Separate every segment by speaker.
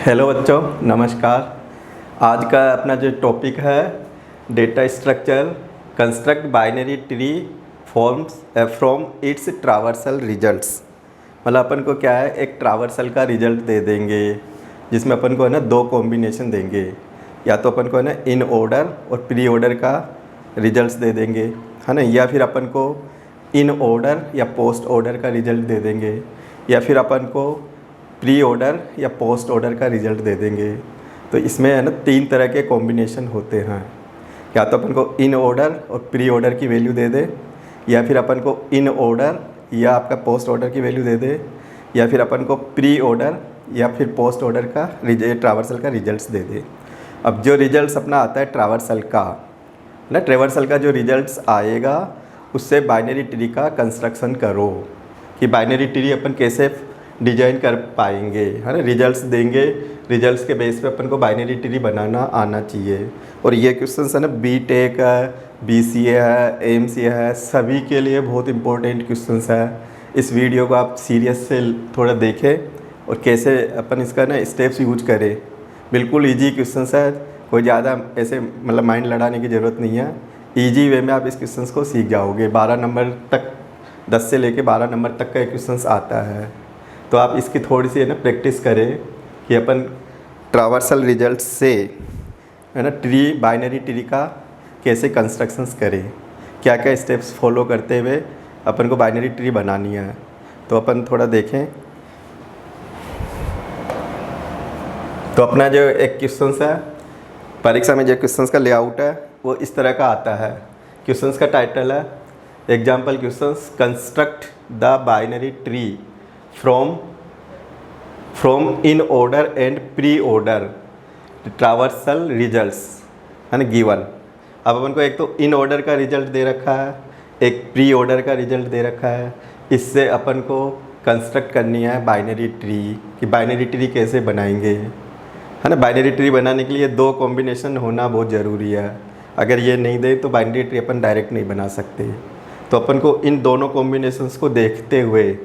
Speaker 1: Hello बच्चों, नमस्कार। आज का अपना जो टॉपिक है data structure construct binary tree forms from its traversal results. मतलब अपन को क्या है, एक ट्रावर्सल का रिजल्ट दे देंगे जिसमें अपन को है ना दो कॉम्बिनेशन देंगे, या तो अपन को है ना इन ऑर्डर और प्री ऑर्डर का रिजल्ट्स दे देंगे, है ना, या फिर अपन को इन ऑर्डर या पोस्ट ऑर्डर का रिजल्ट दे देंगे, या फिर अपन को प्री ऑर्डर या पोस्ट ऑर्डर का रिज़ल्ट दे देंगे। तो इसमें है ना तीन तरह के कॉम्बिनेशन होते हैं, या तो अपन को इन ऑर्डर और प्री ऑर्डर की वैल्यू दे दे, या फिर अपन को इन ऑर्डर या आपका पोस्ट ऑर्डर की वैल्यू दे दे, या फिर अपन को प्री ऑर्डर या फिर पोस्ट ऑर्डर का ट्रावर्सल का रिजल्ट्स दे दे। अब जो रिजल्ट्स अपना आता है ट्रावर्सल का ना, ट्रावर्सल का जो रिजल्ट्स आएगा उससे बाइनरी ट्री का कंस्ट्रक्शन करो कि बाइनरी ट्री अपन कैसे डिजाइन कर पाएंगे, है ना। रिजल्ट्स देंगे, रिजल्ट्स के बेस पे अपन को बाइनरी ट्री बनाना आना चाहिए। और ये क्वेश्चंस है ना बीटेक है, बीसीए है, एमसीए है, सभी के लिए बहुत इंपॉर्टेंट क्वेश्चंस है। इस वीडियो को आप सीरियस से थोड़ा देखें और कैसे अपन इसका ना स्टेप्स यूज करें। बिल्कुल ईजी क्वेश्चंस है, कोई ज़्यादा ऐसे मतलब माइंड लड़ाने की ज़रूरत नहीं है। ईजी वे में आप इस क्वेश्चंस को सीख जाओगे। 12 नंबर तक, 10 से लेके 12 नंबर तक का क्वेश्चंस आता है। तो आप इसकी थोड़ी सी है ना प्रैक्टिस करें कि अपन ट्रावर्सल रिजल्ट से है ना ट्री बाइनरी ट्री का कैसे कंस्ट्रक्शंस करें, क्या क्या स्टेप्स फॉलो करते हुए अपन को बाइनरी ट्री बनानी है। तो अपन थोड़ा देखें। तो अपना जो एक क्वेश्चंस है, परीक्षा में जो क्वेश्चंस का लेआउट है वो इस तरह का आता है। क्वेश्चंस का टाइटल है example questions construct the binary tree from in order and pre order traversal results, है ना, गिवन। अब अपन को एक तो इन ऑर्डर का रिजल्ट दे रखा है, एक प्री ऑर्डर का रिजल्ट दे रखा है। इससे अपन को कंस्ट्रक्ट करनी है बाइनरी ट्री कि बाइनरी ट्री कैसे बनाएंगे, है ना। बाइनरी ट्री बनाने के लिए दो कॉम्बिनेशन होना बहुत ज़रूरी है। अगर ये नहीं दे तो बाइनरी ट्री अपन डायरेक्ट नहीं बना सकते। तो अपन को इन दोनों कॉम्बिनेशंस को देखते हुए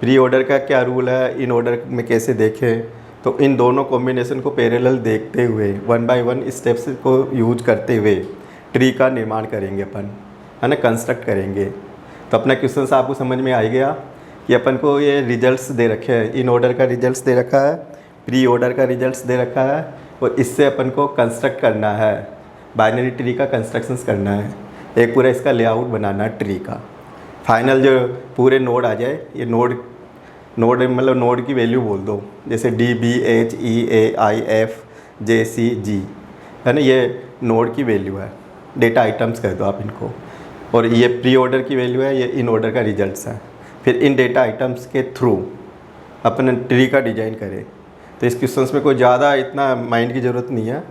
Speaker 1: प्री ऑर्डर का क्या रूल है, इन ऑर्डर में कैसे देखें, तो इन दोनों कॉम्बिनेशन को पैरेलल देखते हुए 1 बाय 1 स्टेप्स को यूज करते हुए ट्री का निर्माण करेंगे अपन, है ना, कंस्ट्रक्ट करेंगे। तो अपना क्वेश्चन आपको समझ में आ गया कि अपन को ये रिजल्ट्स दे रखे हैं, इन ऑर्डर का रिजल्ट्स दे रखा है, प्री ऑर्डर का रिजल्ट्स दे रखा है, और इससे अपन को कंस्ट्रक्ट करना है, बाइनरी ट्री का कंस्ट्रक्शंस करना है, एक पूरा इसका लेआउट बनाना है ट्री का। फाइनल जो पूरे नोड आ जाए, ये नोड मतलब नोड की वैल्यू बोल दो, जैसे D B H E A I F J C G, है ना, ये नोड की वैल्यू है। डेटा आइटम्स कह दो आप इनको, और ये प्री ऑर्डर की वैल्यू है, ये इन ऑर्डर का रिजल्ट्स है। फिर इन डेटा आइटम्स के थ्रू अपन ट्री का डिजाइन करें। तो इस क्वेश्चन में कोई ज़्यादा इतना माइंड की ज़रूरत नहीं है,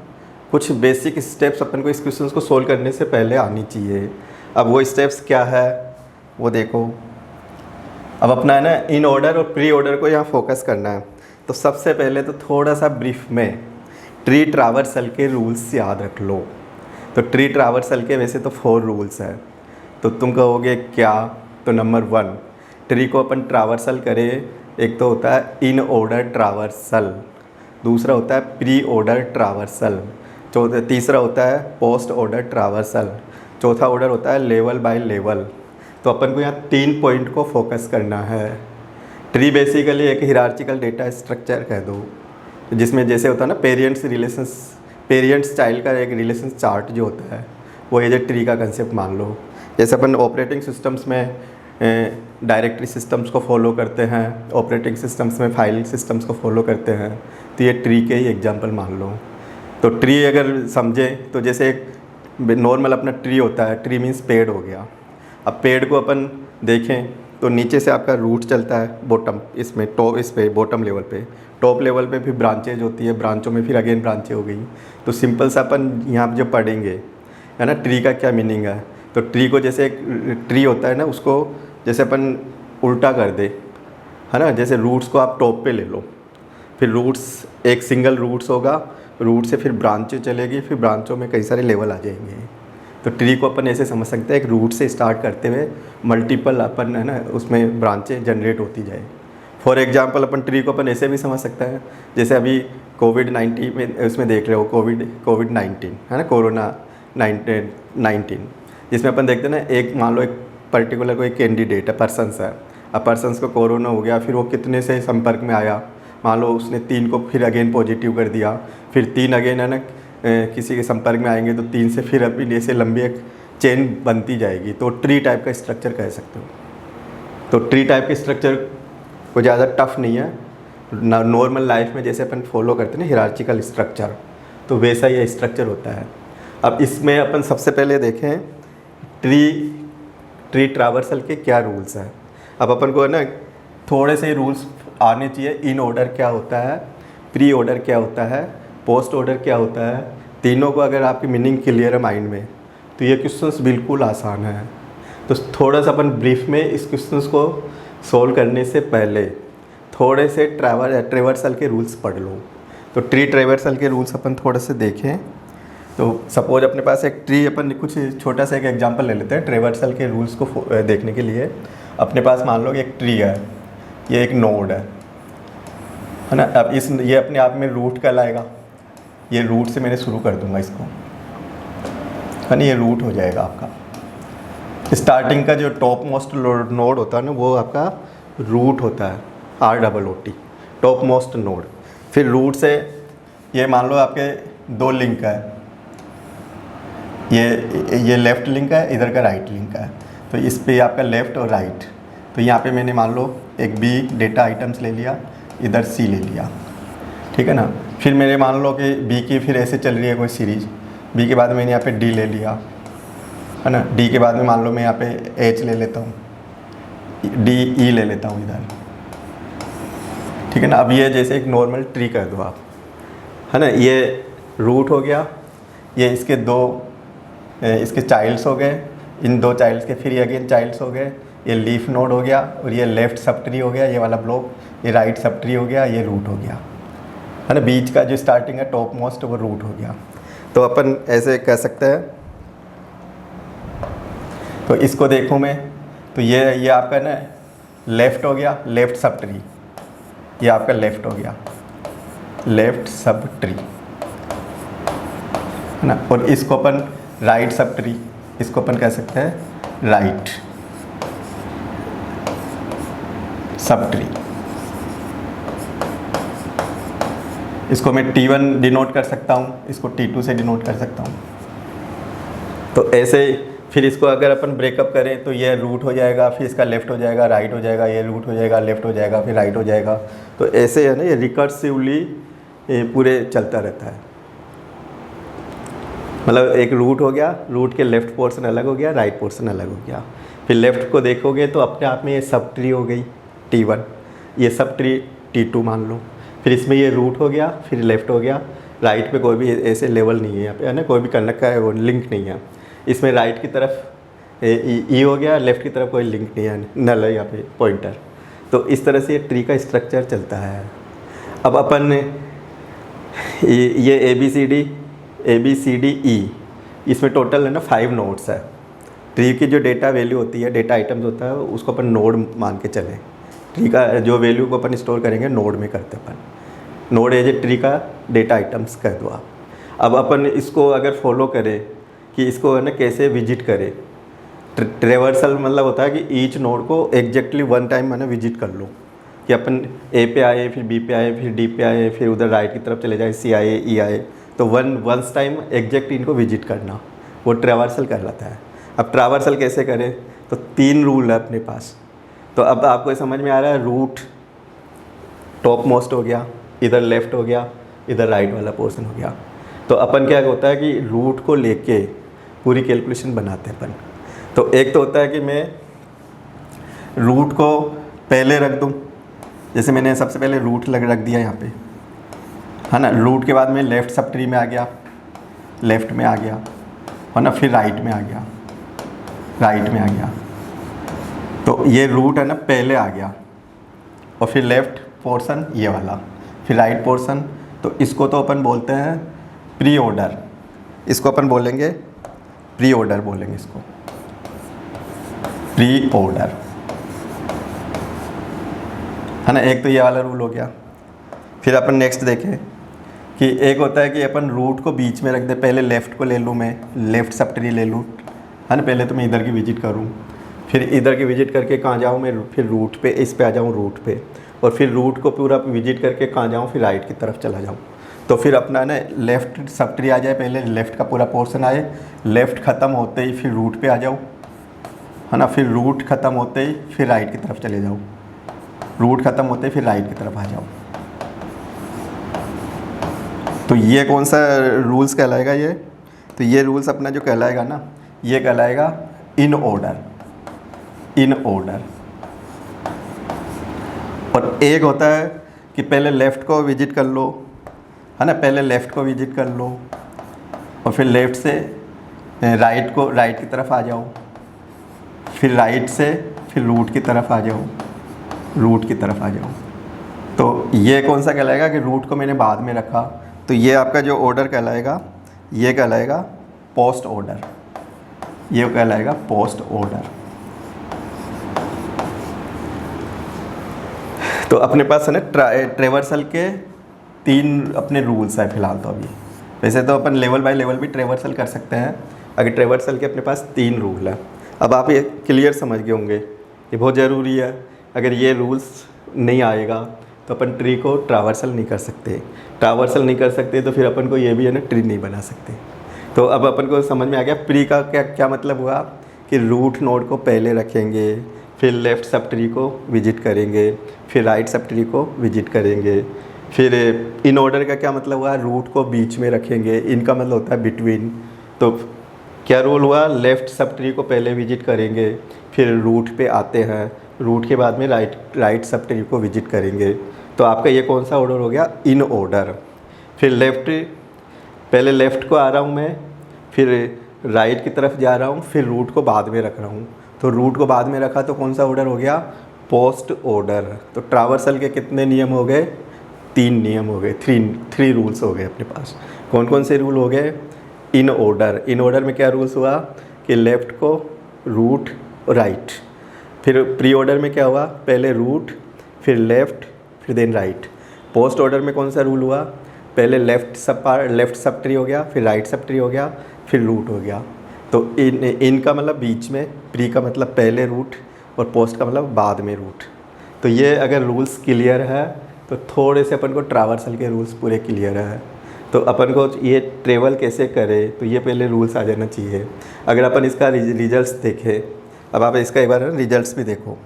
Speaker 1: कुछ बेसिक स्टेप्स अपन को इस क्वेश्चन को सोल्व करने से पहले आनी चाहिए। अब वो स्टेप्स क्या है वो देखो। अब अपना है ना इन ऑर्डर और प्री ऑर्डर को यहाँ फोकस करना है। तो सबसे पहले तो थोड़ा सा ब्रीफ में ट्री ट्रावर्सल के रूल्स याद रख लो। तो ट्री ट्रावर्सल के वैसे तो 4 रूल्स हैं। तो तुम कहोगे क्या, तो नंबर 1, ट्री को अपन ट्रावर्सल करें, एक तो होता है इन ऑर्डर ट्रावर्सल, दूसरा होता है प्री ऑर्डर ट्रावर्सल, तीसरा होता है पोस्ट ऑर्डर ट्रावर्सल, चौथा ऑर्डर होता है लेवल बाय लेवल। तो अपन को यहाँ 3 पॉइंट को फोकस करना है। ट्री बेसिकली एक हिरार्चिकल डेटा स्ट्रक्चर कह दो, जिसमें जैसे होता है ना पेरेंट्स चाइल्ड का एक रिलेशन चार्ट जो होता है, वो एज ए ट्री का कंसेप्ट मान लो। जैसे अपन ऑपरेटिंग सिस्टम्स में डायरेक्टरी सिस्टम्स को फॉलो करते हैं, ऑपरेटिंग सिस्टम्स में फाइल सिस्टम्स को फॉलो करते हैं, तो ये ट्री के ही एग्जाम्पल मान लो। तो ट्री अगर समझें तो जैसे एक नॉर्मल अपना ट्री होता है, ट्री मीन्स पेड़ हो गया। अब पेड़ को अपन देखें तो नीचे से आपका रूट चलता है बॉटम, इसमें टॉप, इस पे बॉटम लेवल पे, टॉप लेवल पे फिर ब्रांचेज होती है, ब्रांचों में फिर अगेन ब्रांचें हो गई। तो सिंपल सा अपन यहाँ जो पढ़ेंगे, है ना, ट्री का क्या मीनिंग है। तो ट्री को जैसे एक ट्री होता है ना, उसको जैसे अपन उल्टा कर दे, है ना, जैसे रूट्स को आप टॉप पे ले लो, फिर रूट्स एक सिंगल रूट्स होगा, रूट से फिर ब्रांचें चलेगी, फिर ब्रांचों में कई सारे लेवल आ जाएंगे। तो ट्री को अपन ऐसे समझ सकते हैं, एक रूट से स्टार्ट करते हुए मल्टीपल अपन है ना उसमें ब्रांचें जनरेट होती जाए। फॉर एग्जांपल अपन ट्री को अपन ऐसे भी समझ सकते हैं, जैसे अभी कोविड-19 में उसमें देख रहे हो, कोविड-19 है ना, कोरोना 19, जिसमें अपन देखते हैं ना, एक मान लो एक पर्टिकुलर कोई कैंडिडेट है, पर्सन्स है, अब पर्सन्स को कोरोना हो गया, फिर वो कितने से संपर्क में आया, मान लो उसने 3 को फिर अगेन पॉजिटिव कर दिया, फिर 3 अगेन है ना किसी के संपर्क में आएंगे तो 3 से फिर अभी ऐसे लंबी एक चेन बनती जाएगी। तो ट्री टाइप का स्ट्रक्चर कह सकते हो। तो ट्री टाइप के स्ट्रक्चर को ज़्यादा टफ नहीं है, नॉर्मल लाइफ में जैसे अपन फॉलो करते हैं ना हिरार्चिकल स्ट्रक्चर, तो वैसा ये स्ट्रक्चर होता है। अब इसमें अपन सबसे पहले देखें ट्री ट्रावर्सल के क्या रूल्स हैं। अब अपन को है ना थोड़े से रूल्स आने चाहिए। इन ऑर्डर क्या होता है, प्री ऑर्डर क्या होता है, पोस्ट ऑर्डर क्या होता है, तीनों को अगर आपकी मीनिंग क्लियर है माइंड में तो ये क्वेश्चंस बिल्कुल आसान है। तो थोड़ा सा अपन ब्रीफ में इस क्वेश्चंस को सॉल्व करने से पहले थोड़े से ट्रेवर्सल के रूल्स पढ़ लो। तो ट्री ट्रेवर्सल के रूल्स अपन थोड़े से देखें। तो सपोज अपने पास एक ट्री, अपन कुछ छोटा सा एक एग्जांपल ले लेते हैं ट्रेवर्सल के रूल्स को देखने के लिए। अपने पास मान लो कि एक ट्री है, ये एक नोड है ना। अब ये अपने आप में रूट कहलाएगा। ये रूट से मैंने शुरू कर दूंगा इसको, है ना, ये रूट हो जाएगा आपका। स्टार्टिंग का जो टॉप मोस्ट नोड होता है ना, वो आपका रूट होता है, ROOT, टॉप मोस्ट नोड। फिर रूट से ये मान लो आपके 2 लिंक है, ये लेफ़्ट लिंक है, इधर का राइट लिंक है। तो इस पे आपका लेफ़्ट और राइट। तो यहाँ पे मैंने मान लो एक B डेटा आइटम्स ले लिया, इधर C ले लिया, ठीक है ना। फिर मैंने मान लो कि B की फिर ऐसे चल रही है कोई सीरीज, B के बाद मैंने यहाँ पे D ले लिया, है ना। D के बाद में मान लो मैं यहाँ पे H ले लेता हूँ, D E ले लेता हूँ इधर, ठीक है ना। अब ये जैसे एक नॉर्मल ट्री कर दो आप, है ना। ये रूट हो गया, ये इसके चाइल्ड्स हो गए, इन 2 चाइल्ड्स के फिर ये अगेन चाइल्ड्स हो गए, ये लीफ नोड हो गया, और ये लेफ़्ट सब ट्री हो गया, ये वाला ब्लॉक, ये राइट सब ट्री हो गया, ये रूट हो गया, है ना। बीच का जो स्टार्टिंग है टॉप मोस्ट वो रूट हो गया। तो अपन ऐसे कह सकते हैं। तो इसको देखूँ मैं, तो ये आपका ना लेफ़्ट हो गया, लेफ़्ट सब ट्री, ये आपका लेफ़्ट हो गया, लेफ़्ट सब ट्री, है ना। और इसको अपन राइट सब ट्री, इसको अपन कह सकते हैं राइट सब ट्री। इसको मैं T1 डिनोट कर सकता हूँ, इसको T2 से डिनोट कर सकता हूँ। तो ऐसे फिर इसको अगर अपन ब्रेकअप करें तो ये रूट हो जाएगा, फिर इसका लेफ़्ट हो जाएगा, राइट हो जाएगा, ये रूट हो जाएगा, लेफ़्ट हो जाएगा, फिर राइट हो जाएगा। तो ऐसे है ना, ये रिकर्सिवली पूरे चलता रहता है। मतलब एक रूट हो गया, रूट के लेफ़्ट पोर्शन अलग हो गया, राइट पोर्शन अलग हो गया। फिर लेफ़्ट को देखोगे तो अपने आप में ये सब ट्री हो गई T1, ये सब ट्री T2 मान लो। फिर इसमें ये रूट हो गया, फिर लेफ़्ट हो गया, राइट पे कोई भी ऐसे लेवल नहीं है यहाँ पे, है ना, कोई भी कनेक्ट का वो लिंक नहीं है। इसमें राइट की तरफ E हो गया, लेफ़्ट की तरफ कोई लिंक नहीं है, नल है यहाँ पे पॉइंटर। तो इस तरह से ये ट्री का स्ट्रक्चर चलता है। अब अपन ये ABCDE, इसमें टोटल है ना 5 नोड्स है। ट्री की जो डेटा वैल्यू होती है, डेटा आइटम्स होता है, उसको अपन नोड मान के चलें। ट्री का जो वैल्यू को अपन स्टोर करेंगे नोड में करते अपन, नोड एज ए ट्री का डेटा आइटम्स कर दो आप। अब अपन इसको अगर फॉलो करें कि इसको है ना कैसे विजिट करें, ट्रेवर्सल मतलब होता है कि ईच नोड को एग्जैक्टली 1 टाइम है ना विजिट कर लो, कि अपन A पे आए, फिर B पे आए, फिर D पे आए, फिर उधर राइट की तरफ चले जाए, C आए, E आए। तो वंस टाइम एग्जैक्ट इनको विजिट करना, वो ट्रैवर्सल कहलाता है। अब ट्रैवर्सल कैसे करें, तो 3 रूल है अपने पास। तो अब आपको समझ में आ रहा है, रूट टॉप मोस्ट हो गया, इधर लेफ़्ट हो गया, इधर राइट वाला पोर्शन हो गया। तो अपन क्या होता है कि रूट को लेके पूरी कैलकुलेशन बनाते हैं अपन। तो एक तो होता है कि मैं रूट को पहले रख दूँ, जैसे मैंने सबसे पहले रूट रख दिया यहाँ पे, है ना। रूट के बाद मैं लेफ़्ट सब ट्री में आ गया, लेफ़्ट में आ गया, है ना, फिर राइट में आ गया, राइट में आ गया। तो ये रूट है ना पहले आ गया, और फिर लेफ़्ट पोर्शन ये वाला, फिर राइट पोर्शन। तो इसको तो अपन बोलते हैं प्री ऑर्डर, इसको अपन बोलेंगे प्री ऑर्डर, बोलेंगे इसको प्री ऑर्डर, है ना। एक तो ये वाला रूल हो गया। फिर अपन नेक्स्ट देखें कि एक होता है कि अपन रूट को बीच में रख दे, पहले लेफ़्ट को ले लूँ, मैं लेफ़्ट सब ट्री ले लूँ, है ना। पहले तो मैं इधर की विजिट करूँ, फिर इधर की विजिट करके कहाँ जाऊँ मैं, फिर रूट पे, इस पे आ जाऊँ रूट पे, और फिर रूट को पूरा विजिट करके कहाँ जाऊँ, फिर राइट की तरफ चला जाऊँ। तो फिर अपना ना लेफ़्ट सब ट्री आ जाए, पहले लेफ़्ट का पूरा पोर्शन आए, लेफ़्ट ख़त्म होते ही फिर रूट पे आ जाऊँ, है ना। फिर रूट ख़त्म होते ही फिर राइट की तरफ चले जाऊँ, रूट ख़त्म होते ही फिर राइट की तरफ आ जाऊँ। तो ये कौन सा रूल्स कहलाएगा ये, तो ये रूल्स अपना जो कहलाएगा ना, ये कहलाएगा इन ऑर्डर, इन ऑर्डर। और एक होता है कि पहले लेफ़्ट को विजिट कर लो, है ना, पहले लेफ़्ट को विजिट कर लो और फिर लेफ़्ट से राइट को, राइट की तरफ आ जाओ, फिर राइट से फिर रूट की तरफ आ जाओ, रूट की तरफ आ जाओ। तो ये कौन सा कहलाएगा कि रूट को मैंने बाद में रखा, तो ये आपका जो ऑर्डर कहलाएगा ये कहलाएगा पोस्ट ऑर्डर, ये कहलाएगा पोस्ट ऑर्डर। तो अपने पास है ना ट्रेवर्सल के 3 अपने रूल्स हैं फिलहाल तो अभी। वैसे तो अपन लेवल बाय लेवल भी ट्रेवर्सल कर सकते हैं, अगर ट्रेवर्सल के अपने पास 3 रूल है। अब आप ये क्लियर समझ गए होंगे, ये बहुत ज़रूरी है। अगर ये रूल्स नहीं आएगा तो अपन ट्री को ट्रावर्सल नहीं कर सकते, ट्रावर्सल नहीं कर सकते तो फिर अपन को ये भी है ना ट्री नहीं बना सकते। तो अब अपन को समझ में आ गया प्री का क्या क्या मतलब हुआ, कि रूट नोड को पहले रखेंगे, फिर लेफ़्ट सब ट्री को विजिट करेंगे, फिर राइट सब ट्री को विजिट करेंगे। फिर इन ऑर्डर का क्या मतलब हुआ, रूट को बीच में रखेंगे, इनका मतलब होता है बिटवीन। तो क्या रूल हुआ, लेफ़्ट सब ट्री को पहले विजिट करेंगे, फिर रूट पे आते हैं, रूट के बाद में राइट सब ट्री को विजिट करेंगे। तो आपका ये कौन सा ऑर्डर हो गया, इन ऑर्डर। फिर लेफ़्ट, पहले लेफ़्ट को आ रहा हूँ मैं, फिर राइट की तरफ जा रहा हूँ, फिर रूट को बाद में रख रहा हूँ। तो रूट को बाद में रखा तो कौन सा ऑर्डर हो गया, पोस्ट ऑर्डर। तो ट्रावर्सल के कितने नियम हो गए, 3 नियम हो गए, 3 रूल्स हो गए अपने पास। कौन कौन से रूल हो गए, इन ऑर्डर। इन ऑर्डर में क्या रूल्स हुआ कि लेफ़्ट को, रूट और राइट। फिर प्री ऑर्डर में क्या हुआ, पहले रूट, फिर लेफ़्ट, फिर देन राइट। पोस्ट ऑर्डर में कौन सा रूल हुआ, पहले लेफ़्ट सब ट्री हो गया, फिर राइट सब ट्री हो गया, फिर रूट हो गया। तो इन का मतलब बीच में, प्री का मतलब पहले रूट और पोस्ट का मतलब बाद में रूट। तो ये अगर रूल्स क्लियर है तो थोड़े से अपन को ट्रावर्सल के रूल्स पूरे क्लियर है। तो अपन को ये ट्रेवल कैसे करें, तो ये पहले रूल्स आ जाना चाहिए। अगर अपन इसका रिजल्ट्स देखें, अब आप इसका एक बार रिजल्ट्स भी देखो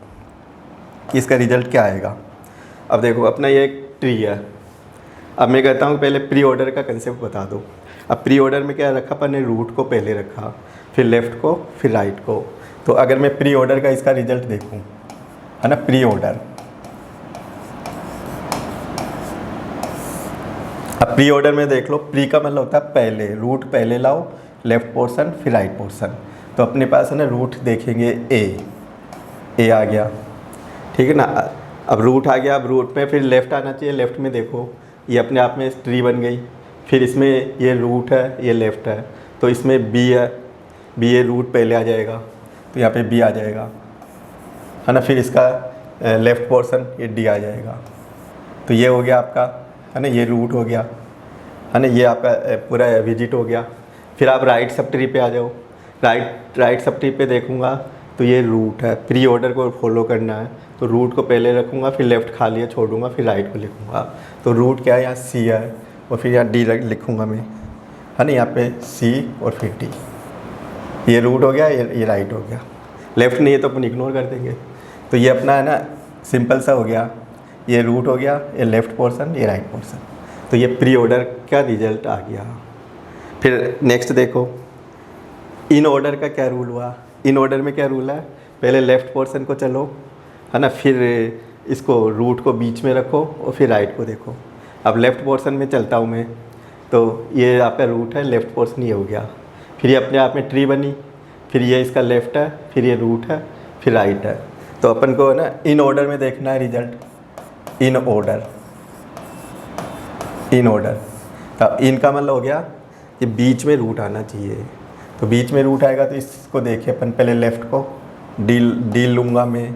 Speaker 1: कि इसका रिजल्ट क्या आएगा। अब देखो अपना ये एक ट्री है। अब मैं कहता हूँ पहले प्री ऑर्डर का कंसेप्ट बता दो। अब प्री ऑर्डर में क्या रखा अपन ने, रूट को पहले रखा, फिर लेफ़्ट को, फिर राइट को। तो अगर मैं प्री ऑर्डर का इसका रिजल्ट देखूँ, है ना, प्री ऑर्डर। अब प्री ऑर्डर में देख लो, प्री का मतलब होता है पहले, रूट पहले लाओ, लेफ़्ट पोर्शन फिर राइट पोर्शन। तो अपने पास है ना रूट देखेंगे ए आ गया, ठीक है ना। अब रूट आ गया, अब रूट में फिर लेफ़्ट आना चाहिए, लेफ़्ट में देखो ये अपने आप में ट्री बन गई। फिर इसमें ये रूट है, ये लेफ़्ट है, तो इसमें बी है, बी ए रूट पहले आ जाएगा, तो यहाँ पे बी आ जाएगा, है ना। फिर इसका लेफ़्ट पोर्शन ये डी आ जाएगा। तो ये हो गया आपका, है ना, ये रूट हो गया, है ना, ये आपका पूरा विजिट हो गया। फिर आप राइट सब ट्री पे आ जाओ, राइट सब ट्री पे देखूँगा तो ये रूट है। प्री ऑर्डर को फॉलो करना है तो रूट को पहले रखूँगा, फिर लेफ़्ट खाली है छोड़ूंगा, फिर राइट को लिखूँगा। तो रूट क्या है, यहाँ सी है और फिर यहाँ डी लिखूँगा मैं, है ना, यहाँ पे सी और फिर डी। ये रूट हो गया, ये राइट हो गया। लेफ़्ट नहीं है तो अपन इग्नोर कर देंगे। तो ये अपना है ना सिंपल सा हो गया, ये रूट हो गया, ये लेफ़्ट पोर्शन, ये राइट पोर्शन। तो ये प्री ऑर्डर का रिजल्ट आ गया। फिर नेक्स्ट देखो, इन ऑर्डर का क्या रूल हुआ। इन ऑर्डर में क्या रूल है, पहले लेफ़्ट पोर्शन को चलो, है ना, फिर इसको रूट को बीच में रखो और फिर राइट को देखो। अब लेफ़्ट पोर्शन में चलता हूँ मैं, तो ये आपका रूट है, लेफ़्ट पोर्शन ये हो गया। फिर ये अपने आप में ट्री बनी, फिर ये इसका लेफ़्ट है, फिर ये रूट है, फिर राइट है। तो अपन को ना इन ऑर्डर में देखना है result, in order, in order. तो इनका मतलब हो गया कि बीच में रूट आना चाहिए। तो बीच में रूट आएगा तो इसको देखिए अपन, पहले लेफ़्ट को डी लूँगा मैं,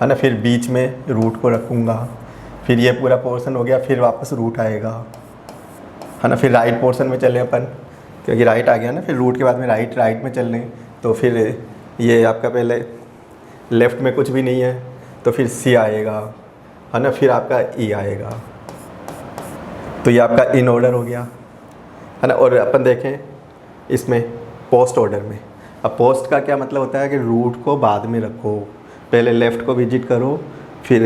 Speaker 1: है ना, फिर बीच में रूट को रखूँगा, फिर ये पूरा पोर्शन हो गया, फिर वापस रूट आएगा, है ना। फिर राइट पोर्शन में चले अपन, क्योंकि राइट आ गया ना, फिर रूट के बाद में राइट में चल रहे हैं, तो फिर ये आपका पहले लेफ़्ट में कुछ भी नहीं है तो फिर सी आएगा, है ना, फिर आपका ई आएगा। तो ये आपका इन ऑर्डर हो गया, है ना। और अपन देखें इसमें पोस्ट ऑर्डर में, अब पोस्ट का क्या मतलब होता है कि रूट को बाद में रखो, पहले लेफ़्ट को विजिट करो, फिर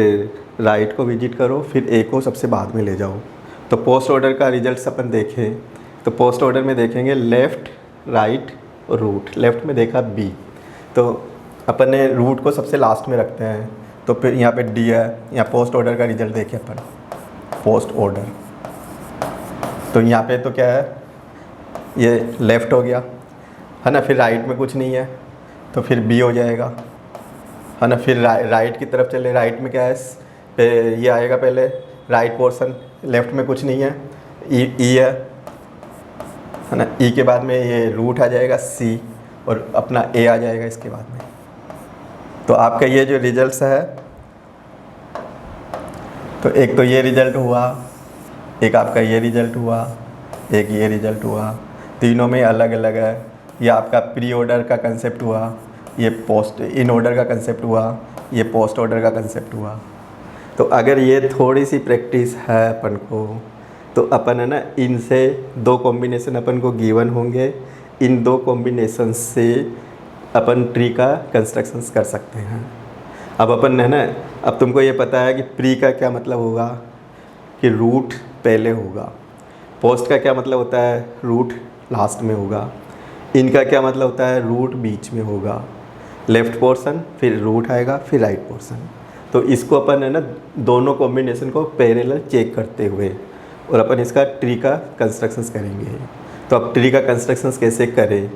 Speaker 1: राइट को विजिट करो, फिर ए को सबसे बाद में ले जाओ। तो पोस्ट ऑर्डर का रिजल्ट अपन देखें तो पोस्ट ऑर्डर में देखेंगे लेफ़्ट, राइट और रूट। लेफ़्ट में देखा बी, तो अपन ने रूट को सबसे लास्ट में रखते हैं, तो फिर यहाँ पे डी है। यहाँ पोस्ट ऑर्डर का रिजल्ट देखें अपन, पोस्ट ऑर्डर, तो यहाँ पे तो क्या है, ये लेफ़्ट हो गया, है ना। फिर राइट में कुछ नहीं है तो फिर बी हो जाएगा, है ना। फिर राइट की तरफ चले, राइट में क्या है, ये आएगा पहले राइट पोर्शन, लेफ़्ट में कुछ नहीं है, ई है ना। ई के बाद में ये रूट आ जाएगा सी, और अपना ए आ जाएगा इसके बाद में। तो आपका ये जो रिजल्ट्स है, तो एक तो ये रिज़ल्ट हुआ, एक आपका ये रिज़ल्ट हुआ, एक ये रिज़ल्ट हुआ, तीनों में अलग अलग है। ये आपका प्री ऑर्डर का कंसेप्ट हुआ, ये पोस्ट इन ऑर्डर का कंसेप्ट हुआ, ये पोस्ट ऑर्डर का कंसेप्ट हुआ। तो अगर ये थोड़ी सी प्रैक्टिस है अपन को, तो अपन है ना, इनसे दो कॉम्बिनेशन अपन को गिवन होंगे, इन दो कॉम्बिनेशन से अपन ट्री का कंस्ट्रक्शंस कर सकते हैं। अब अपन है ना, अब तुमको ये पता है कि प्री का क्या मतलब होगा कि रूट पहले होगा, पोस्ट का क्या मतलब होता है रूट लास्ट में होगा, इनका क्या मतलब होता है रूट बीच में होगा, लेफ़्ट पोर्शन फिर रूट आएगा फिर राइट पोर्शन। तो इसको अपन है ना, दोनों कॉम्बिनेशन को पैरेलल चेक करते हुए और अपन इसका ट्री का कंस्ट्रक्शंस करेंगे। तो अब ट्री का कंस्ट्रक्शंस कैसे करें,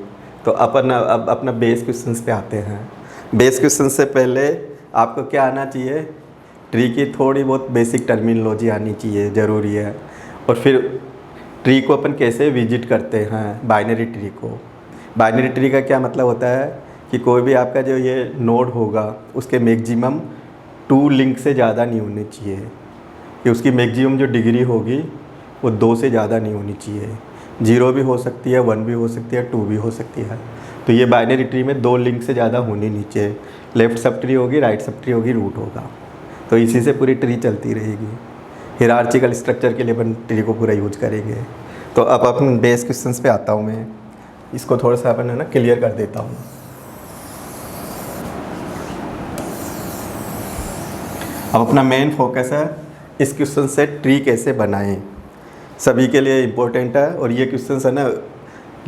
Speaker 1: तो अपन अब अपना बेस क्वेश्चंस पे आते हैं। बेस क्वेश्चन से पहले आपको क्या आना चाहिए, ट्री की थोड़ी बहुत बेसिक टर्मिनोलॉजी आनी चाहिए, ज़रूरी है। और फिर ट्री को अपन कैसे विजिट करते हैं, बाइनरी ट्री को। बाइनरी ट्री का क्या मतलब होता है कि कोई भी आपका जो ये नोड होगा उसके मैक्सिमम 2 लिंक से ज़्यादा नहीं होने चाहिए, कि उसकी मैक्सिमम जो डिग्री होगी वो 2 से ज़्यादा नहीं होनी चाहिए। 0 भी हो सकती है, 1 भी हो सकती है, 2 भी हो सकती है। तो ये बाइनरी ट्री में 2 लिंक से ज़्यादा होनी नहीं चाहिए। लेफ़्ट सब ट्री होगी, राइट सब ट्री होगी, रूट होगा। तो इसी से पूरी ट्री चलती रहेगी। हियरार्चिकल स्ट्रक्चर के लिए अपन ट्री को पूरा यूज करेंगे। तो अब अपन बेस क्वेश्चंस पे आता हूँ मैं, इसको थोड़ा सा अपन है ना क्लियर कर देता हूँ। अब अपना मेन फोकस है इस क्वेश्चन से ट्री कैसे बनाएं, सभी के लिए इम्पोर्टेंट है। और ये क्वेश्चन है ना,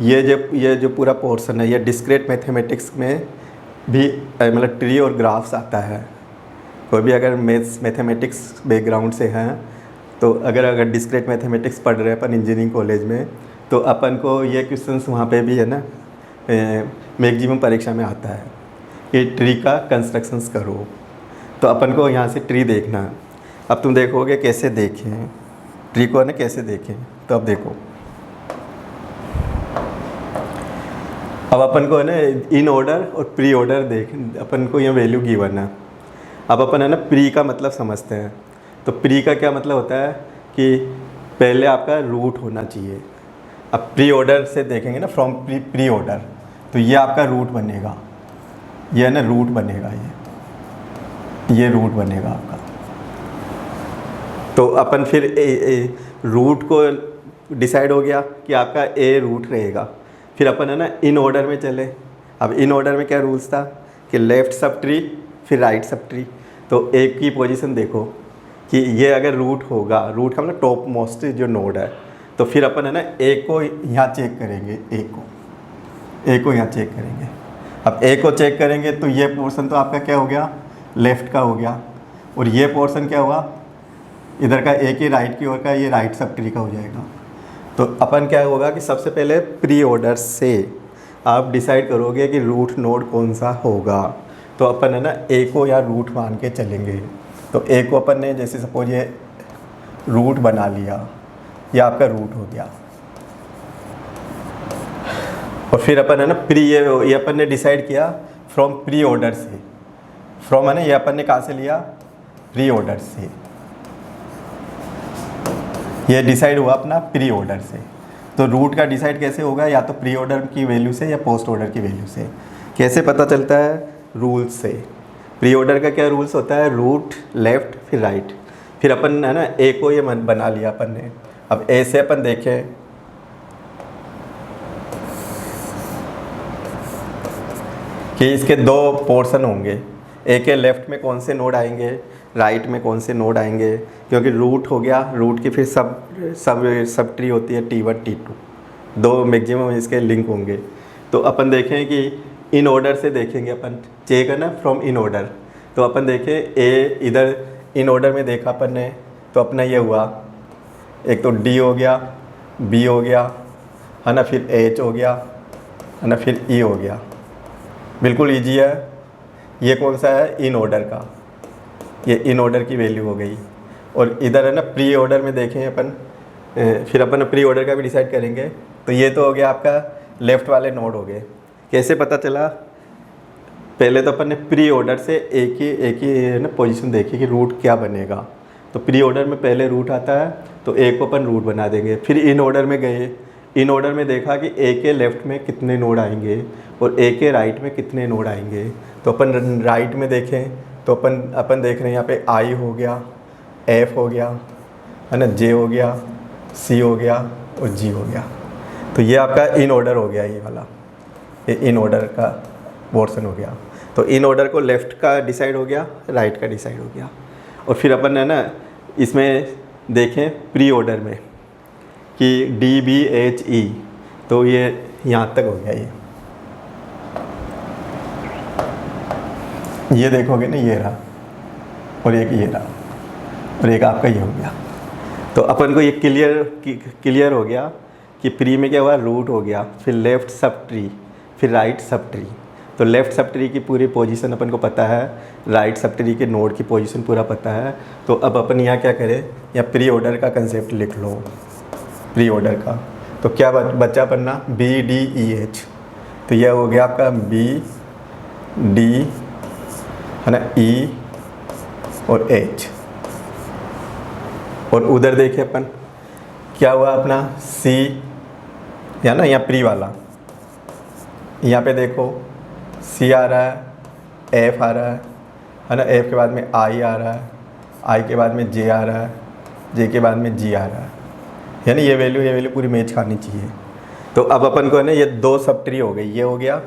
Speaker 1: ये जो पूरा पोर्शन है, ये डिस्क्रीट मैथमेटिक्स में भी मतलब ट्री और ग्राफ्स आता है। कोई भी अगर मैथमेटिक्स बैकग्राउंड से हैं, तो अगर डिस्क्रीट मैथमेटिक्स पढ़ रहे हैं अपन इंजीनियरिंग कॉलेज में, तो अपन को ये क्वेश्चंस वहाँ पे भी है ना मैक्सिमम परीक्षा में आता है कि ट्री का कंस्ट्रक्शंस करो। तो अपन को यहाँ से ट्री देखना है। अब तुम देखोगे कैसे देखें ट्री को, है ना कैसे देखें। तो अब देखो, अब अपन को है ना इन ऑर्डर और प्री ऑर्डर अपन को यहाँ वैल्यू गिवन है। अब अपन है ना प्री का मतलब समझते हैं। तो प्री का क्या मतलब होता है कि पहले आपका रूट होना चाहिए। अब प्री ऑर्डर से देखेंगे ना, फ्रॉम प्री ऑर्डर, तो ये आपका रूट बनेगा, ये है ना रूट बनेगा, ये रूट बनेगा आपका। तो अपन फिर रूट को डिसाइड हो गया कि आपका ए रूट रहेगा। फिर अपन है ना इन ऑर्डर में चले। अब इन ऑर्डर में क्या रूल्स था कि लेफ़्ट सब ट्री फिर राइट सब ट्री। तो ए की पोजीशन देखो कि ये अगर रूट होगा, रूट का मतलब टॉप मोस्ट जो नोड है, तो फिर अपन है ना ए को यहाँ चेक करेंगे, ए को यहाँ चेक करेंगे। अब ए को चेक करेंगे तो ये पोर्शन तो आपका क्या हो गया, लेफ़्ट का हो गया, और ये पोर्शन क्या हुआ इधर का, ए के राइट की ओर का, ये राइट सब ट्री का हो जाएगा। तो अपन क्या होगा कि सबसे पहले प्री ऑर्डर से आप डिसाइड करोगे कि रूट नोड कौन सा होगा। तो अपन है ना ए को या रूट मान के चलेंगे। तो ए को अपन ने जैसे सपोज ये रूट बना लिया, ये आपका रूट हो गया। और फिर अपन है ना प्री ये अपन ने डिसाइड किया फ्रॉम प्री ऑर्डर से। फ्रॉम है ना ये अपन ने कहाँ से लिया, प्री ऑर्डर से। ये डिसाइड हुआ अपना प्री ऑर्डर से। तो रूट का डिसाइड कैसे होगा, या तो प्री ऑर्डर की वैल्यू से या पोस्ट ऑर्डर की वैल्यू से। कैसे पता चलता है, रूल्स से। प्री ऑर्डर का क्या रूल्स होता है, रूट, लेफ़्ट, फिर राइट। फिर अपन है ना ए को ये बना लिया अपन ने। अब ए से अपन देखें कि इसके दो पोर्शन होंगे, ए के लेफ़्ट में कौन से नोड आएंगे, राइट में कौन से नोड आएंगे। क्योंकि रूट हो गया, रूट की फिर सब ट्री होती है T1 T2, दो मैक्सिमम इसके लिंक होंगे। तो अपन देखें कि इन ऑर्डर से देखेंगे अपन, चेक है ना, फ्रॉम इन ऑर्डर। तो अपन देखें ए इधर इन ऑर्डर में देखा अपन ने, तो अपना ये हुआ, एक तो D हो गया, B हो गया, है ना, फिर H हो गया, है ना, फिर E हो गया। बिल्कुल ईजी है। ये कौन सा है, इन ऑर्डर का, ये इन ऑर्डर की वैल्यू हो गई। और इधर है ना प्री ऑर्डर में देखें अपन, फिर अपन प्री ऑर्डर का भी डिसाइड करेंगे। तो ये तो हो गया आपका लेफ़्ट वाले नोड हो गए। कैसे पता चला, पहले तो अपन ने प्री ऑर्डर से एक ही ना पोजीशन देखी कि रूट क्या बनेगा। तो प्री ऑर्डर में पहले रूट आता है, तो ए को अपन रूट बना देंगे। फिर इन ऑर्डर में गए, इन ऑर्डर में देखा कि ए के लेफ़्ट में कितने नोड आएंगे और ए के राइट में कितने नोड आएंगे। तो अपन राइट में देखें तो अपन देख रहे हैं यहाँ पे आई हो गया, एफ हो गया, है ना, जे हो गया, सी हो गया और जी हो गया। तो ये आपका इन ऑर्डर हो गया, ये वाला, ये इन ऑर्डर का पोर्शन हो गया। तो इन ऑर्डर को लेफ़्ट का डिसाइड हो गया, राइट का डिसाइड हो गया। और फिर अपन है ना इसमें देखें प्री ऑर्डर में कि डी बी एच ई, तो ये यहाँ तक हो गया। ये देखोगे ना, ये रहा, और एक ये रहा, और एक आपका ये हो गया। तो अपन को ये क्लियर हो गया कि प्री में क्या हुआ, रूट हो गया, फिर लेफ़्ट सब ट्री, फिर राइट सब ट्री। तो लेफ़्ट सब ट्री की पूरी पोजीशन अपन को पता है, राइट सब ट्री के नोड की पोजीशन पूरा पता है। तो अब अपन यहाँ क्या करें, यहाँ प्री ऑर्डर का कंसेप्ट लिख लो, प्री ऑर्डर का। तो क्या बच्चा पढ़ना, बी डी ई एच। तो यह हो गया आपका बी डी, है ना, ई और एच। और उधर देखें अपन क्या हुआ अपना, सी, या ना यहाँ प्री वाला, यहाँ पे देखो सी आ रहा है, एफ आ रहा है ना, एफ के बाद में आई आ रहा है, आई के बाद में जे आ रहा है, जे के बाद में जी आ रहा है। यानी ये वैल्यू पूरी मैच खानी चाहिए। तो अब अपन को है ना ये दो सब ट्री हो गई, ये हो गया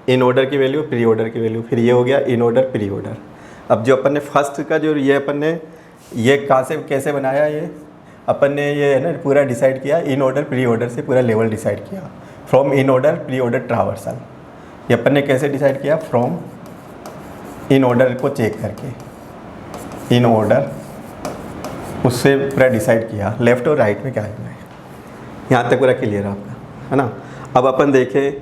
Speaker 1: इन ऑर्डर की वैल्यू, प्री ऑर्डर की वैल्यू, फिर ये हो गया इन ऑर्डर, प्री ऑर्डर। अब जो अपन ने फर्स्ट का जो ये अपन ने ये कहाँ से कैसे बनाया, ये अपन ने ये है ना पूरा डिसाइड किया इन ऑर्डर प्री ऑर्डर से, पूरा लेवल डिसाइड किया from in order pre order traversal. ये अपन ने कैसे डिसाइड किया, फ्रॉम इन ऑर्डर को चेक करके, इन ऑर्डर उससे पूरा डिसाइड किया लेफ़्ट और राइट में क्या है। यहाँ तक पूरा क्लियर है आपका, है ना। अब अपन देखें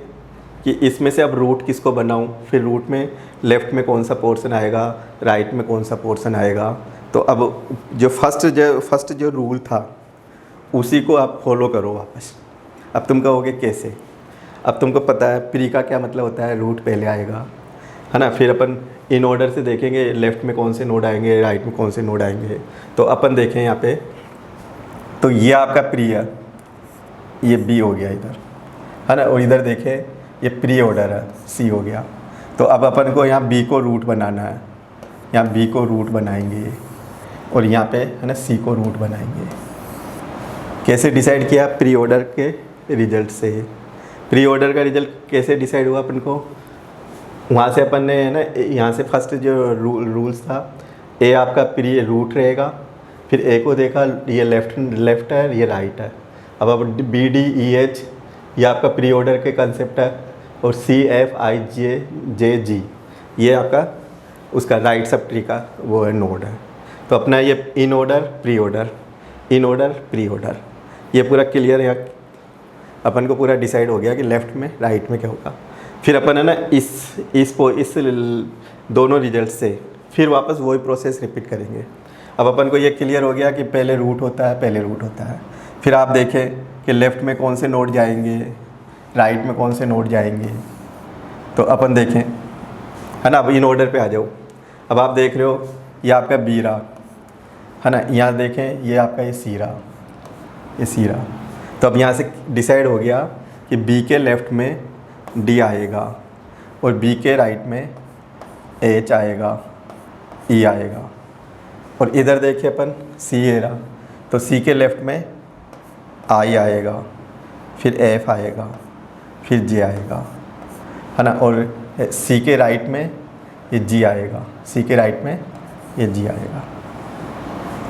Speaker 1: कि इसमें से अब रूट किसको बनाऊं, फिर रूट में लेफ़्ट में कौन सा पोर्शन आएगा, राइट में कौन सा पोर्शन आएगा। तो अब जो फर्स्ट जो रूल था उसी को आप फॉलो करो वापस। अब तुम कहोगे कैसे, अब तुमको पता है प्री का क्या मतलब होता है, रूट पहले आएगा, है ना। फिर अपन इन ऑर्डर से देखेंगे लेफ़्ट में कौन से नोड आएंगे, राइट में कौन से नोड आएंगे। तो अपन देखें यहाँ पे, तो ये आपका प्री है, ये बी हो गया इधर, है ना। और इधर देखें ये प्री ऑर्डर है, सी हो गया। तो अब अपन को यहाँ बी को रूट बनाना है, यहाँ बी को रूट बनाएंगे और यहाँ पे है ना सी को रूट बनाएंगे। कैसे डिसाइड किया, प्री ऑर्डर के रिजल्ट से। प्री ऑर्डर का रिजल्ट कैसे डिसाइड हुआ अपन को, वहाँ से अपन ने है ना, यहाँ से फर्स्ट जो रूल्स था, ए आपका प्री रूट रहेगा, फिर ए को देखा ये लेफ़्ट है, ये राइट है। अब बी डी ई एच ये आपका प्री ऑर्डर के कंसेप्ट है, और सी एफ आई जे जी ये आपका उसका राइट सब ट्री का वो है नोड है। तो अपना ये in order pre order, in order pre order, ये पूरा क्लियर है, अपन को पूरा डिसाइड हो गया कि लेफ़्ट में राइट में क्या होगा। फिर अपन है ना इस दोनों रिजल्ट से फिर वापस वही प्रोसेस रिपीट करेंगे। अब अपन को ये क्लियर हो गया कि पहले रूट होता है, फिर आप देखें कि लेफ़्ट में कौन से नोड जाएंगे, राइट में कौन से नोड जाएंगे। तो अपन देखें, है ना। अब इन ऑर्डर पे आ जाओ। अब आप देख रहे हो ये आपका बी रहा, है ना, यहाँ देखें ये आपका ये सी रहा, ये सी रहा। तो अब यहाँ से डिसाइड हो गया कि बी के लेफ़्ट में डी आएगा और बी के राइट में एच आएगा, ई आएगा। और इधर देखिए अपन सी है रहा, तो सी के लेफ़्ट में आई आएगा, फिर एफ आएगा, फिर जे आएगा, है ना। और सी के राइट में ये जी आएगा, सी के राइट में ये जी आएगा।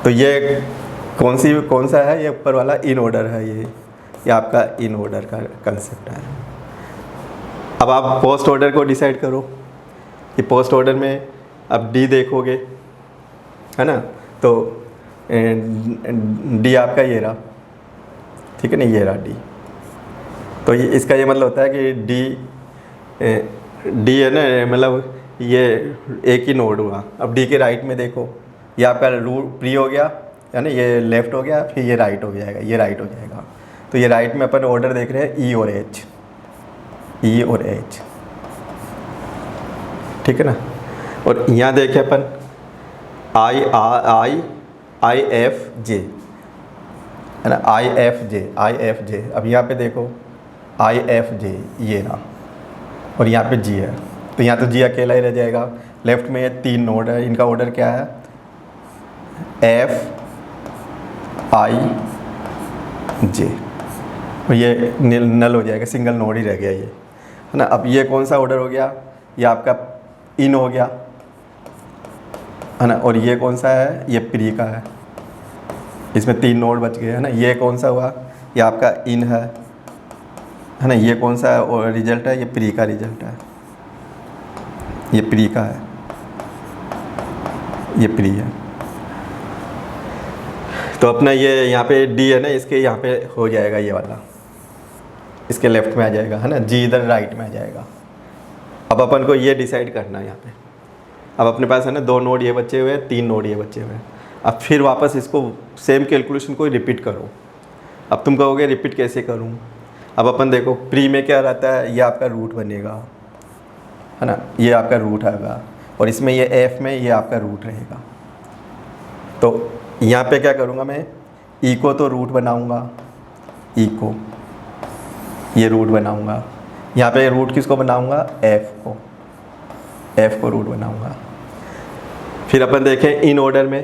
Speaker 1: तो ये कौन सा है? ये ऊपर वाला इन ऑर्डर है। ये आपका इन ऑर्डर का कंसेप्ट है। अब आप पोस्ट ऑर्डर को डिसाइड करो कि पोस्ट ऑर्डर में अब डी देखोगे, है ना। तो डी आपका ये रहा, ठीक है ना, ये रहा डी। तो ये इसका ये मतलब होता है कि डी है ना, मतलब ये एक ही नोड हुआ। अब डी के राइट में देखो, ये आपका रूट प्री हो गया, है ना, ये लेफ़्ट हो गया, फिर ये राइट हो जाएगा, ये राइट हो जाएगा। तो ये राइट में अपन ऑर्डर देख रहे हैं ई और एच, ई और एच, ठीक है ना। और यहाँ देखें अपन आई एफ जे, है ना, आई एफ जे। अब यहाँ पे देखो आई एफ जे ये रहा, और यहाँ पे जी है। तो यहाँ तो जी अकेला ही रह जाएगा। लेफ़्ट में ये 3 नोड है, इनका ऑर्डर क्या है? एफ आई जे। और ये नल हो जाएगा, सिंगल नोड ही रह गया ये, है ना। अब ये कौन सा ऑर्डर हो गया? ये आपका इन हो गया, है ना। और ये कौन सा है? ये प्री का है। इसमें 3 नोड बच गए, है ना। ये कौन सा हुआ? ये आपका इन है ना। ये कौन सा और रिजल्ट है? ये प्री का रिजल्ट है, ये प्री का है, ये प्री है। तो अपना ये यहाँ पे डी है ना, इसके यहाँ पे हो जाएगा ये वाला, इसके लेफ़्ट में आ जाएगा, है ना। जी इधर राइट में आ जाएगा। अब अपन को ये डिसाइड करना है यहाँ पे। अब अपने पास है ना 2 नोड ये बचे हुए हैं, 3 नोड ये बचे हुए हैं। अब फिर वापस इसको सेम कैलकुलेशन को रिपीट करो। अब तुम कहोगे रिपीट कैसे करूँ? अब अपन देखो प्री में क्या रहता है? ये आपका रूट बनेगा, है ना, ये आपका रूट आएगा। और इसमें ये एफ में ये आपका रूट रहेगा। तो यहाँ पे क्या करूँगा मैं? ई को तो रूट बनाऊँगा, ई को ये रूट बनाऊँगा। यहाँ पे रूट किसको बनाऊँगा? एफ को, एफ को रूट बनाऊँगा। फिर अपन देखें इन ऑर्डर में,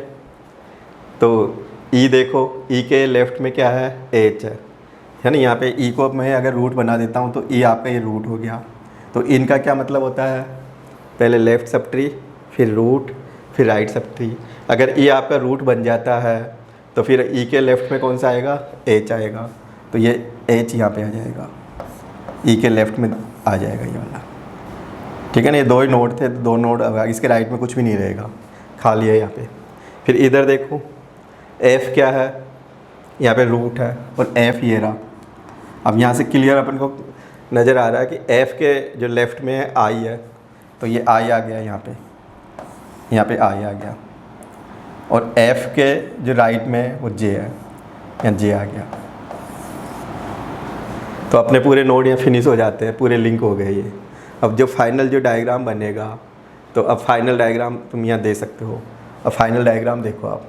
Speaker 1: तो ई देखो, ई के लेफ़्ट में क्या है? एच है ना। यहाँ पे ई को मैं अगर रूट बना देता हूँ तो ई आपका ये रूट हो गया। तो इनका क्या मतलब होता है? पहले लेफ़्ट सब ट्री, फिर रूट, फिर राइट सब ट्री। अगर ई आपका रूट बन जाता है तो फिर ई के लेफ़्ट में कौन सा आएगा? एच आएगा। तो ये एच यहाँ पे आ जाएगा, ई के लेफ़्ट में आ जाएगा ये वाला, ठीक है ना। ये 2 ही नोड थे, 2 नोड, इसके राइट में कुछ भी नहीं रहेगा, खाली है यहाँ पे। फिर इधर देखो एफ़ क्या है? यहाँ पे रूट है, और एफ़ ये रहा। अब यहाँ से क्लियर अपन को नज़र आ रहा है कि एफ़ के जो लेफ़्ट में है आई है, तो ये आई आ गया यहाँ पे आई आ गया। और एफ़ के जो राइट में वो जे है, यहाँ जे आ गया। तो अपने पूरे नोड यहाँ फिनिश हो जाते हैं, पूरे लिंक हो गए ये। अब जो फाइनल जो डायग्राम बनेगा, तो अब फाइनल डायग्राम तुम यहाँ दे सकते हो। अब फाइनल डायग्राम देखो आप,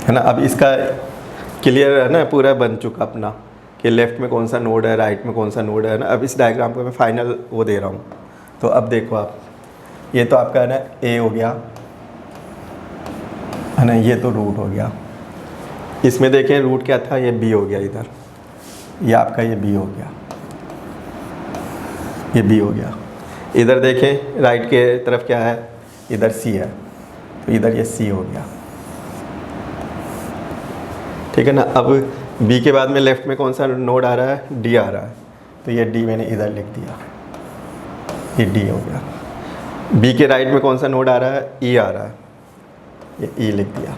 Speaker 1: है ना। अब इसका क्लियर है ना, पूरा बन चुका अपना कि लेफ़्ट में कौन सा नोड है, राइट में कौन सा नोड है ना। अब इस डायग्राम को मैं फाइनल वो दे रहा हूँ। तो अब देखो आप, ये तो आपका है ना ए हो गया, है ना, ये तो रूट हो गया। इसमें देखें रूट क्या था? ये बी हो गया इधर, ये आपका ये बी हो गया, ये बी हो गया। इधर देखें राइट के तरफ क्या है? इधर सी है, तो इधर ये सी हो गया, ठीक है ना। अब बी के बाद में लेफ़्ट में कौन सा नोड आ रहा है? डी आ रहा है, तो ये डी मैंने इधर लिख दिया, ये डी हो गया। बी के राइट में कौन सा नोड आ रहा है? ई आ रहा है, ये ई लिख दिया।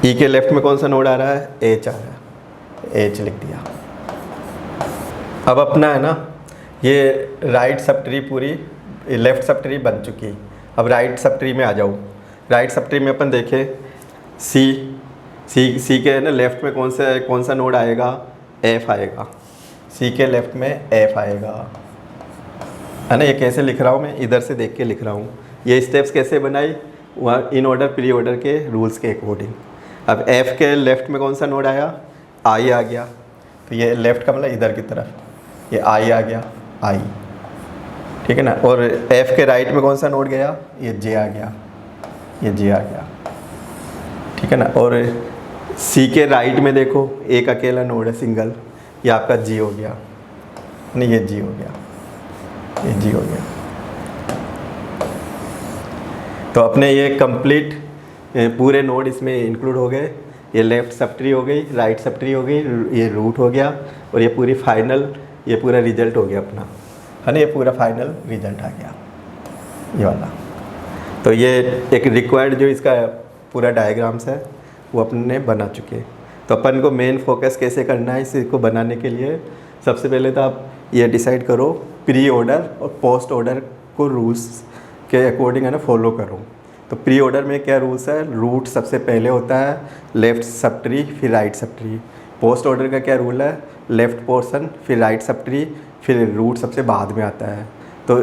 Speaker 1: ई के लेफ़्ट में कौन सा नोड आ रहा है? एच आ रहा है, एच लिख दिया। अब अपना है ना ये राइट सब ट्री पूरी, लेफ़्ट सब ट्री बन चुकी। अब राइट सब ट्री में आ जाओ। राइट सब ट्री में अपन देखें सी, सी के ना लेफ़्ट में कौन सा नोड आएगा, एफ आएगा। सी के लेफ़्ट में एफ आएगा, है ना। ये कैसे लिख रहा हूँ मैं, इधर से देख के लिख रहा हूँ। ये स्टेप्स कैसे बनाई, वहाँ इन ऑर्डर प्री ऑर्डर के रूल्स के अकॉर्डिंग। अब एफ़ के लेफ़्ट में कौन सा नोड आया, आई आ गया, तो ये लेफ़्ट का मतलब इधर की तरफ, ये आई आ गया, आई, ठीक है ना। और एफ़ के राइट में कौन सा नोड गया, ये जे आ गया, ये जे आ गया, ठीक है ना। और सी के राइट में देखो एक अकेला नोड है सिंगल, ये आपका जी हो गया, नहीं ये जी हो गया, ये जी हो गया। तो अपने ये कंप्लीट पूरे नोड इसमें इंक्लूड हो गए। ये लेफ़्ट सब ट्री हो गई, राइट सब ट्री हो गई, ये रूट हो गया, और ये पूरी फाइनल, ये पूरा रिजल्ट हो गया अपना, है ना। ये पूरा फाइनल रिजल्ट आ गया, ये वाला। तो ये एक रिक्वायर्ड जो इसका पूरा डायग्राम्स है वो अपने ने बना चुके। तो अपन को मेन फोकस कैसे करना है इसको बनाने के लिए, सबसे पहले तो आप ये डिसाइड करो प्री ऑर्डर और पोस्ट ऑर्डर को रूल्स के अकॉर्डिंग है ना फॉलो करो। तो प्री ऑर्डर में क्या रूल्स है, रूट सबसे पहले होता है, लेफ़्ट सब ट्री फिर right sub tree. Post order का क्या रूल है, लेफ़्ट पोर्शन फिर राइट सब ट्री फिर रूट सबसे बाद में आता है। तो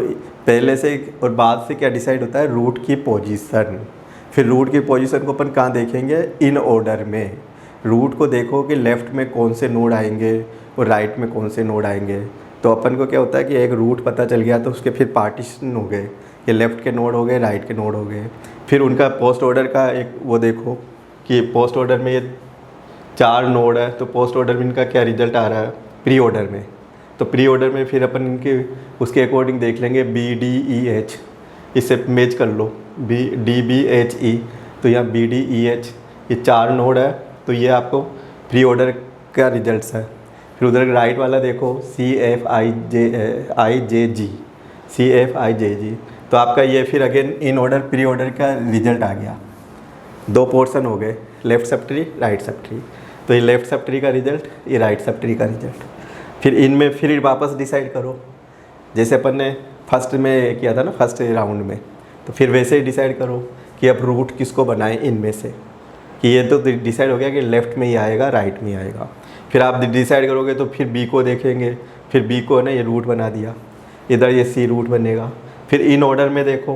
Speaker 1: पहले से और बाद से क्या डिसाइड होता है, रूट की पोजीशन। फिर रूट की पोजीशन को अपन कहाँ देखेंगे, इन ऑर्डर में। रूट को देखो कि लेफ़्ट में कौन से नोड आएंगे और राइट में कौन से नोड आएंगे। तो अपन को क्या होता है कि एक रूट पता चल गया तो उसके फिर पार्टीशन हो गए, ये लेफ़्ट के नोड हो गए, राइट के नोड हो गए। फिर उनका पोस्ट ऑर्डर का एक वो देखो कि पोस्ट ऑर्डर में ये 4 नोड है, तो पोस्ट ऑर्डर में इनका क्या रिजल्ट आ रहा है प्री ऑर्डर में। तो प्री ऑर्डर में फिर अपन इनके उसके अकॉर्डिंग देख लेंगे बी डी ई एच, इससे मैच कर लो B D B H E. तो यहाँ बी डी ई एच ये 4 नोड है, तो ये आपको प्री ऑर्डर का रिजल्ट्स है। फिर उधर राइट वाला देखो C F I J ji, C F I जे जी। तो आपका ये फिर again in order pre order का रिजल्ट आ गया। 2 पोर्शन हो गए, left sub tree right sub tree. तो ये लेफ़्ट सब ट्री का रिजल्ट, ये राइट सब ट्री का रिजल्ट। फिर इनमें फिर वापस डिसाइड करो, जैसे अपन ने फर्स्ट में किया था ना फर्स्ट राउंड में, तो फिर वैसे ही डिसाइड करो कि अब रूट किसको बनाएं इनमें से। कि ये तो डिसाइड हो गया कि लेफ़्ट में ही आएगा, राइट में ही आएगा। फिर आप डिसाइड करोगे तो फिर बी को देखेंगे, फिर बी को ना ये रूट बना दिया, इधर ये सी रूट बनेगा। फिर इन ऑर्डर में देखो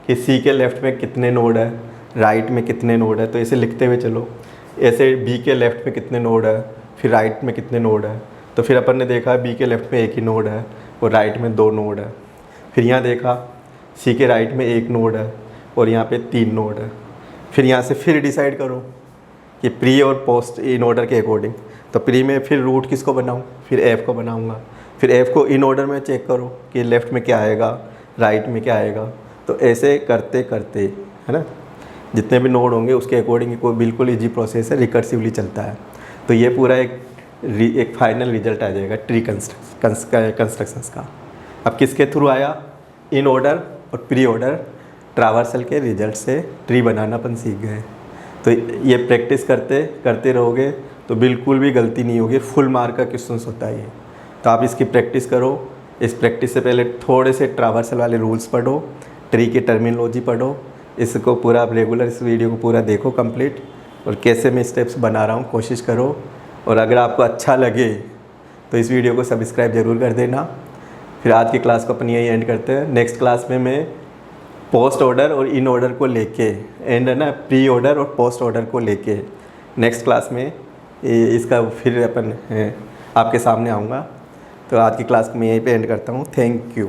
Speaker 1: कि सी के लेफ़्ट में कितने नोड है, राइट में कितने नोड है, तो ऐसे लिखते हुए चलो। ऐसे बी के लेफ़्ट में कितने नोड है, फिर राइट में कितने नोड है। तो फिर अपन ने देखा बी के लेफ़्ट में 1 ही नोड है और राइट में 2 नोड है। फिर यहाँ देखा सी के राइट में 1 नोड है और यहाँ पे 3 नोड है। फिर यहाँ से फिर डिसाइड करो कि प्री और पोस्ट इन ऑर्डर के अकॉर्डिंग। तो प्री में फिर रूट किसको बनाऊँ, फिर एफ़ को बनाऊँगा। फिर एफ़ को इन ऑर्डर में चेक करो कि लेफ़्ट में क्या आएगा, राइट में क्या आएगा। तो ऐसे करते करते, है ना, जितने भी नोड होंगे उसके अकॉर्डिंग कोई बिल्कुल ईजी प्रोसेस है, रिकर्सिवली चलता है। तो ये पूरा एक फाइनल रिजल्ट आ जाएगा ट्री कंस्ट्रक्शंस का। अब किसके थ्रू आया, इन ऑर्डर और प्री ऑर्डर ट्रावर्सल के रिजल्ट से ट्री बनाना अपन सीख गए। तो ये प्रैक्टिस करते रहोगे तो बिल्कुल भी गलती नहीं होगी, फुल मार्क का क्वेश्चन होता है ये। तो आप इसकी प्रैक्टिस करो। इस प्रैक्टिस से पहले थोड़े से ट्रावर्सल वाले रूल्स पढ़ो, ट्री की टर्मिनोलॉजी पढ़ो। इसको पूरा आप रेगुलर इस वीडियो को पूरा देखो कंप्लीट, और कैसे मैं स्टेप्स बना रहा हूँ कोशिश करो। और अगर आपको अच्छा लगे तो इस वीडियो को सब्सक्राइब ज़रूर कर देना। फिर आज की क्लास को अपन यही एंड करते हैं। नेक्स्ट क्लास में मैं पोस्ट ऑर्डर और इन ऑर्डर को लेके एंड है ना प्री ऑर्डर और पोस्ट ऑर्डर को लेके नेक्स्ट क्लास में इसका फिर अपन आपके सामने आऊँगा। तो आज की क्लास को मैं यहीं पे एंड करता हूँ। Thank you.